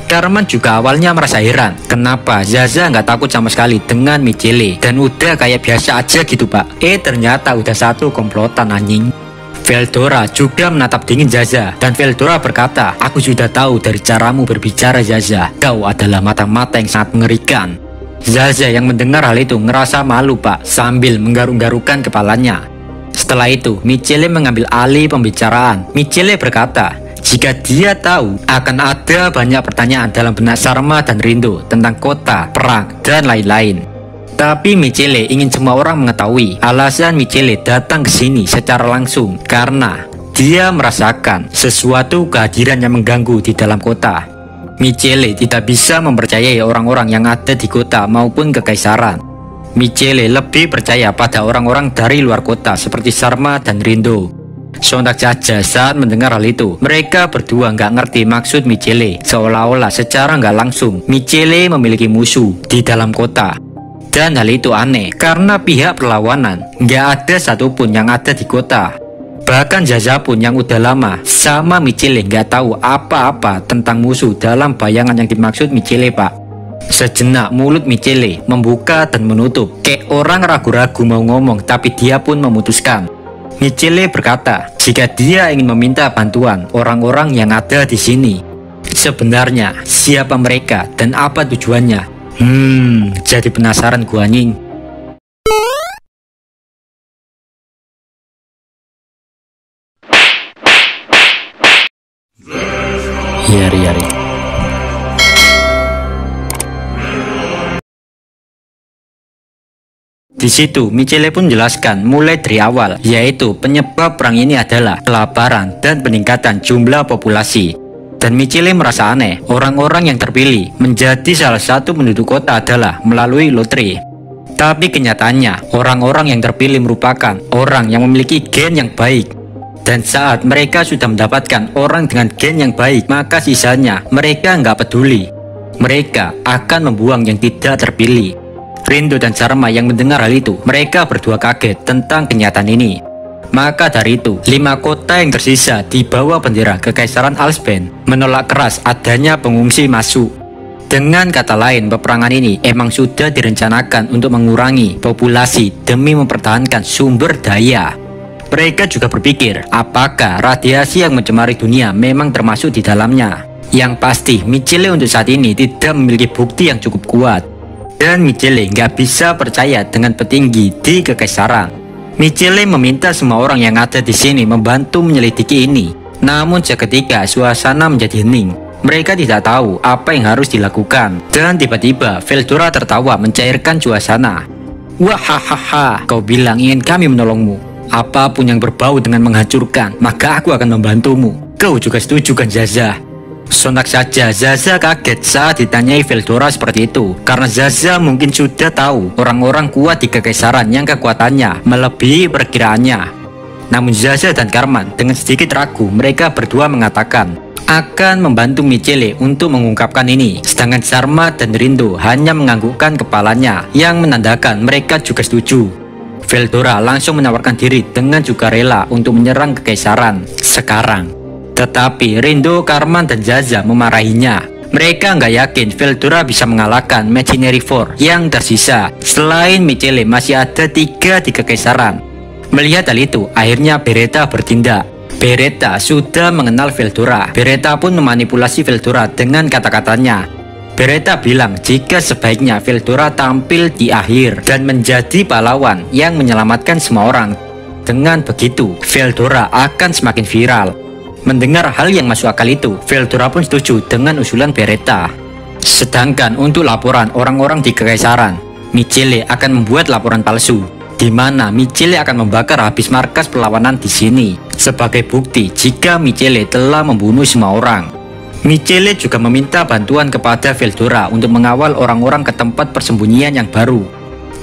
Karman juga awalnya merasa heran, kenapa Zaza nggak takut sama sekali dengan Michele dan udah kayak biasa aja gitu pak. Ternyata udah satu komplotan anjing. Veldora juga menatap dingin Zaza dan Veldora berkata, aku sudah tahu dari caramu berbicara Zaza, kau adalah mata-mata yang sangat mengerikan. Zaza yang mendengar hal itu ngerasa malu pak sambil menggaruk-garukan kepalanya. Setelah itu Michele mengambil alih pembicaraan. Michele berkata, jika dia tahu akan ada banyak pertanyaan dalam benak Sharma dan Rindo tentang kota, perang, dan lain-lain. Tapi Michele ingin semua orang mengetahui alasan Michele datang ke sini secara langsung karena dia merasakan sesuatu kehadiran yang mengganggu di dalam kota. Michele tidak bisa mempercayai orang-orang yang ada di kota maupun kekaisaran. Michele lebih percaya pada orang-orang dari luar kota seperti Sharma dan Rindo. Sontak saja saat mendengar hal itu, mereka berdua nggak ngerti maksud Michele. Seolah-olah secara nggak langsung Michele memiliki musuh di dalam kota. Dan hal itu aneh karena pihak perlawanan nggak ada satupun yang ada di kota. Bahkan Zaza pun yang udah lama sama Michele nggak tahu apa-apa tentang musuh dalam bayangan yang dimaksud Michele pak. Sejenak mulut Michele membuka dan menutup kayak orang ragu-ragu mau ngomong, tapi dia pun memutuskan. Michele berkata jika dia ingin meminta bantuan orang-orang yang ada di sini. Sebenarnya siapa mereka dan apa tujuannya? Jadi penasaran gua anjing. Yari. Di situ Michele pun jelaskan mulai dari awal, yaitu penyebab perang ini adalah kelaparan dan peningkatan jumlah populasi. Dan Michele merasa aneh, orang-orang yang terpilih menjadi salah satu penduduk kota adalah melalui lotre. Tapi kenyataannya, orang-orang yang terpilih merupakan orang yang memiliki gen yang baik. Dan saat mereka sudah mendapatkan orang dengan gen yang baik, maka sisanya mereka nggak peduli. Mereka akan membuang yang tidak terpilih. Rindo dan Sharma yang mendengar hal itu, mereka berdua kaget tentang kenyataan ini. Maka dari itu, 5 kota yang tersisa di bawah bendera Kekaisaran Alsben menolak keras adanya pengungsi masuk. Dengan kata lain, peperangan ini emang sudah direncanakan untuk mengurangi populasi demi mempertahankan sumber daya. Mereka juga berpikir, apakah radiasi yang mencemari dunia memang termasuk di dalamnya. Yang pasti, Michele untuk saat ini tidak memiliki bukti yang cukup kuat. Dan Michele nggak bisa percaya dengan petinggi di Kekaisaran. Michele meminta semua orang yang ada di sini membantu menyelidiki ini. Namun seketika suasana menjadi hening. Mereka tidak tahu apa yang harus dilakukan. Dan tiba-tiba Veldora tertawa mencairkan suasana. Wahahaha, kau bilang ingin kami menolongmu. Apapun yang berbau dengan menghancurkan, maka aku akan membantumu. Kau juga setuju kan Zaza? Sontak saja Zaza kaget saat ditanyai Veldora seperti itu, karena Zaza mungkin sudah tahu orang-orang kuat di Kekaisaran yang kekuatannya melebihi perkiraannya. Namun Zaza dan Karman dengan sedikit ragu, mereka berdua mengatakan akan membantu Michele untuk mengungkapkan ini. Sedangkan Sharma dan Rindo hanya menganggukkan kepalanya yang menandakan mereka juga setuju. Veldora langsung menawarkan diri dengan juga rela untuk menyerang Kekaisaran sekarang. Tetapi Rindo, Karman, dan Zaza memarahinya. Mereka nggak yakin Veldora bisa mengalahkan Machinery 4 yang tersisa. Selain Michele masih ada 3 di Kekaisaran. Melihat hal itu, akhirnya Beretta bertindak. Beretta sudah mengenal Veldora. Beretta pun memanipulasi Veldora dengan kata-katanya. Beretta bilang jika sebaiknya Veldora tampil di akhir dan menjadi pahlawan yang menyelamatkan semua orang. Dengan begitu, Veldora akan semakin viral. Mendengar hal yang masuk akal itu, Veldora pun setuju dengan usulan Beretta. Sedangkan untuk laporan orang-orang di Kekaisaran, Michele akan membuat laporan palsu, di mana Michele akan membakar habis markas perlawanan di sini sebagai bukti jika Michele telah membunuh semua orang. Michele juga meminta bantuan kepada Veldora untuk mengawal orang-orang ke tempat persembunyian yang baru.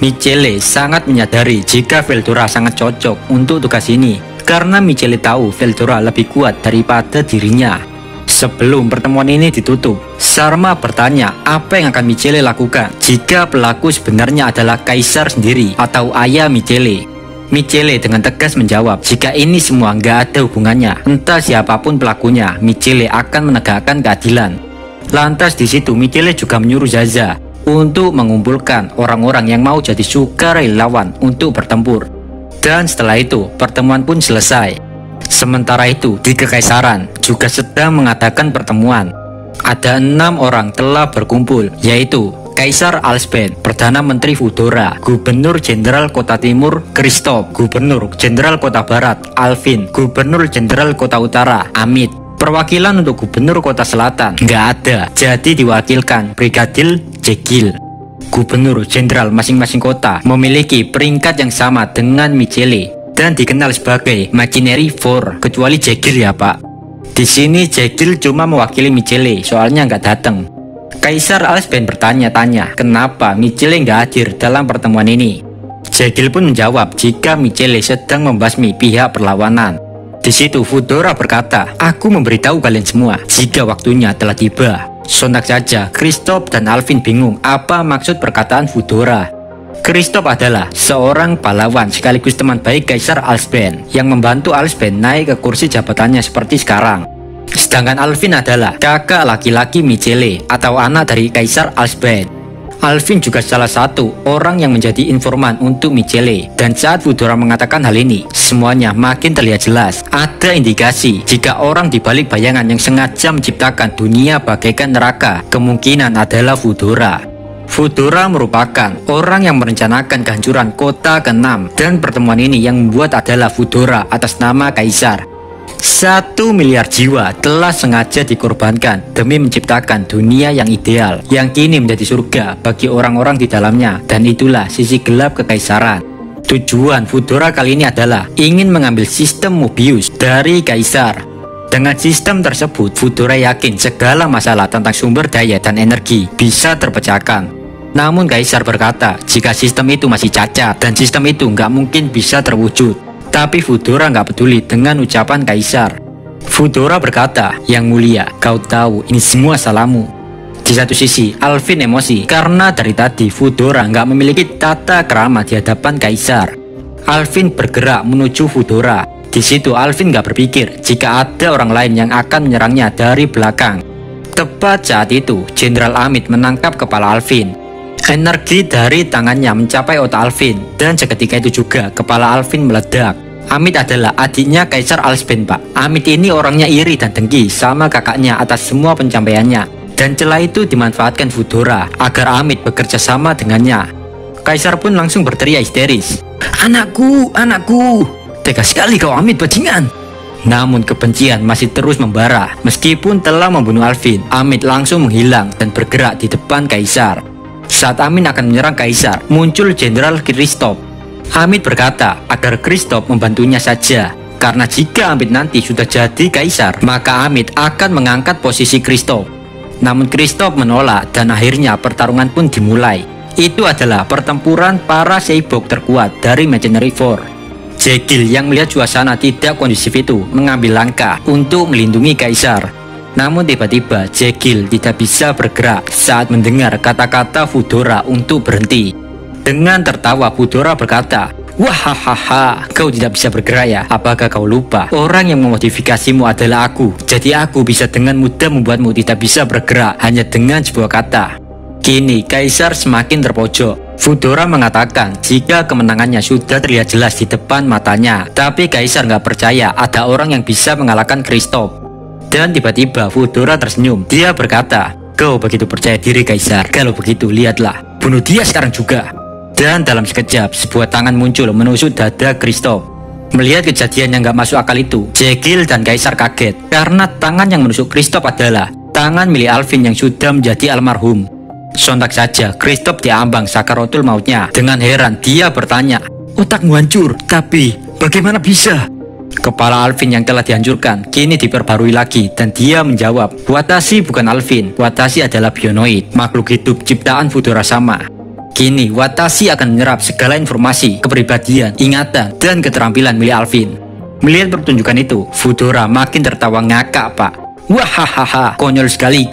Michele sangat menyadari jika Veldora sangat cocok untuk tugas ini, karena Michele tahu Veldora lebih kuat daripada dirinya. Sebelum pertemuan ini ditutup, Sharma bertanya apa yang akan Michele lakukan jika pelaku sebenarnya adalah Kaisar sendiri atau ayah Michele. Michele dengan tegas menjawab jika ini semua nggak ada hubungannya, entah siapapun pelakunya, Michele akan menegakkan keadilan. Lantas di situ Michele juga menyuruh Zaza untuk mengumpulkan orang-orang yang mau jadi sukarelawan untuk bertempur. Dan setelah itu pertemuan pun selesai. Sementara itu di Kekaisaran juga sedang mengadakan pertemuan. Ada 6 orang telah berkumpul, yaitu Kaisar Alsben, Perdana Menteri Fudora, Gubernur Jenderal Kota Timur Christoph, Gubernur Jenderal Kota Barat Alvin, Gubernur Jenderal Kota Utara Amit. Perwakilan untuk Gubernur Kota Selatan nggak ada, jadi diwakilkan Brigadir Jegil. Gubernur Jenderal masing-masing kota memiliki peringkat yang sama dengan Michele dan dikenal sebagai Machinery 4, kecuali Jegil ya Pak. Di sini Jegil cuma mewakili Michele, soalnya nggak datang. Kaisar Alsben bertanya-tanya kenapa Michele nggak hadir dalam pertemuan ini. Jegil pun menjawab jika Michele sedang membasmi pihak perlawanan. Di situ Fudora berkata, aku memberitahu kalian semua jika waktunya telah tiba. Sontak saja Christoph dan Alvin bingung apa maksud perkataan Fudora. Christoph adalah seorang pahlawan sekaligus teman baik Kaisar Alsben yang membantu Alsben naik ke kursi jabatannya seperti sekarang. Sedangkan Alvin adalah kakak laki-laki Michele atau anak dari Kaisar Alsben. Alvin juga salah satu orang yang menjadi informan untuk Michele. Dan saat Fudora mengatakan hal ini, semuanya makin terlihat jelas. Ada indikasi jika orang di balik bayangan yang sengaja menciptakan dunia bagaikan neraka kemungkinan adalah Fudora. Fudora merupakan orang yang merencanakan kehancuran kota ke-6, dan pertemuan ini yang membuat adalah Fudora atas nama Kaisar. 1 miliar jiwa telah sengaja dikorbankan demi menciptakan dunia yang ideal, yang kini menjadi surga bagi orang-orang di dalamnya, dan itulah sisi gelap kekaisaran. Tujuan Fudora kali ini adalah ingin mengambil sistem Mobius dari Kaisar. Dengan sistem tersebut, Fudora yakin segala masalah tentang sumber daya dan energi bisa terpecahkan. Namun Kaisar berkata jika sistem itu masih cacat dan sistem itu nggak mungkin bisa terwujud. Tapi Fudora nggak peduli dengan ucapan Kaisar. Fudora berkata, yang mulia, kau tahu ini semua salahmu. Di satu sisi, Alvin emosi karena dari tadi Fudora nggak memiliki tata krama di hadapan Kaisar. Alvin bergerak menuju Fudora. Di situ Alvin nggak berpikir jika ada orang lain yang akan menyerangnya dari belakang. Tepat saat itu, Jenderal Amit menangkap kepala Alvin. Energi dari tangannya mencapai otak Alvin, dan seketika itu juga kepala Alvin meledak. Amit adalah adiknya Kaisar Alsben, Pak. Amit ini orangnya iri dan dengki sama kakaknya atas semua pencapaiannya. Dan celah itu dimanfaatkan Fudora agar Amit bekerja sama dengannya. Kaisar pun langsung berteriak histeris. Anakku, anakku. Tega sekali kau Amit, bajingan. Namun kebencian masih terus membara. Meskipun telah membunuh Alvin, Amit langsung menghilang dan bergerak di depan Kaisar. Saat Amit akan menyerang Kaisar, muncul Jenderal Christoph. Amit berkata agar Christoph membantunya saja, karena jika Amit nanti sudah jadi Kaisar, maka Amit akan mengangkat posisi Christoph. Namun Christoph menolak dan akhirnya pertarungan pun dimulai. Itu adalah pertempuran para Seibok terkuat dari Machinery 4. Jegil yang melihat suasana tidak kondusif itu mengambil langkah untuk melindungi Kaisar. Namun tiba-tiba Jegil tidak bisa bergerak saat mendengar kata-kata Fudora untuk berhenti. Dengan tertawa Fudora berkata, "Wahahaha, kau tidak bisa bergerak ya? Apakah kau lupa? Orang yang memodifikasimu adalah aku. Jadi aku bisa dengan mudah membuatmu tidak bisa bergerak hanya dengan sebuah kata." Kini Kaisar semakin terpojok. Fudora mengatakan jika kemenangannya sudah terlihat jelas di depan matanya. Tapi Kaisar nggak percaya ada orang yang bisa mengalahkan Christoph. Dan tiba-tiba Fudora tersenyum. Dia berkata, "Kau begitu percaya diri Kaisar. Kalau begitu lihatlah, bunuh dia sekarang juga." Dan dalam sekejap, sebuah tangan muncul menusuk dada Christoph. Melihat kejadian yang gak masuk akal itu, Jegil dan Kaisar kaget karena tangan yang menusuk Christoph adalah tangan milik Alvin yang sudah menjadi almarhum. Sontak saja Christoph diambang sakaratul mautnya. Dengan heran dia bertanya, "Otakmu hancur, tapi bagaimana bisa?" Kepala Alvin yang telah dihancurkan kini diperbarui lagi, dan dia menjawab, "Watashi bukan Alvin, Watashi adalah bionoid, makhluk hidup ciptaan Fudora sama. Kini Watashi akan menyerap segala informasi, kepribadian, ingatan, dan keterampilan milik Alvin." Melihat pertunjukan itu, Fudora makin tertawa ngakak, Pak. "Wahahaha, konyol sekali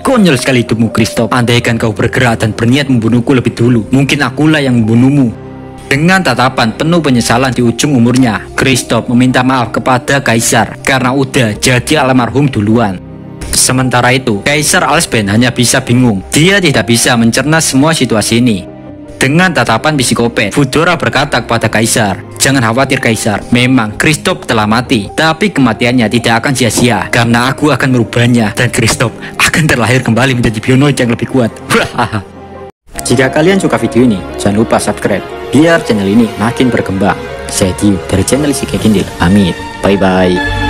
hidupmu Christoph. Andaikan kau bergerak dan berniat membunuhku lebih dulu, mungkin akulah yang membunuhmu." Dengan tatapan penuh penyesalan di ujung umurnya, Christoph meminta maaf kepada Kaisar karena udah jadi almarhum duluan. Sementara itu, Kaisar Albert hanya bisa bingung. Dia tidak bisa mencerna semua situasi ini. Dengan tatapan psikopat, Fudora berkata kepada Kaisar, "Jangan khawatir Kaisar, memang Kristoff telah mati, tapi kematiannya tidak akan sia-sia karena aku akan merubahnya dan Kristoff akan terlahir kembali menjadi Bionoid yang lebih kuat." Jika kalian suka video ini, jangan lupa subscribe biar channel ini makin berkembang. Saya Dio dari channel Isi Kindle. Amin. Bye bye.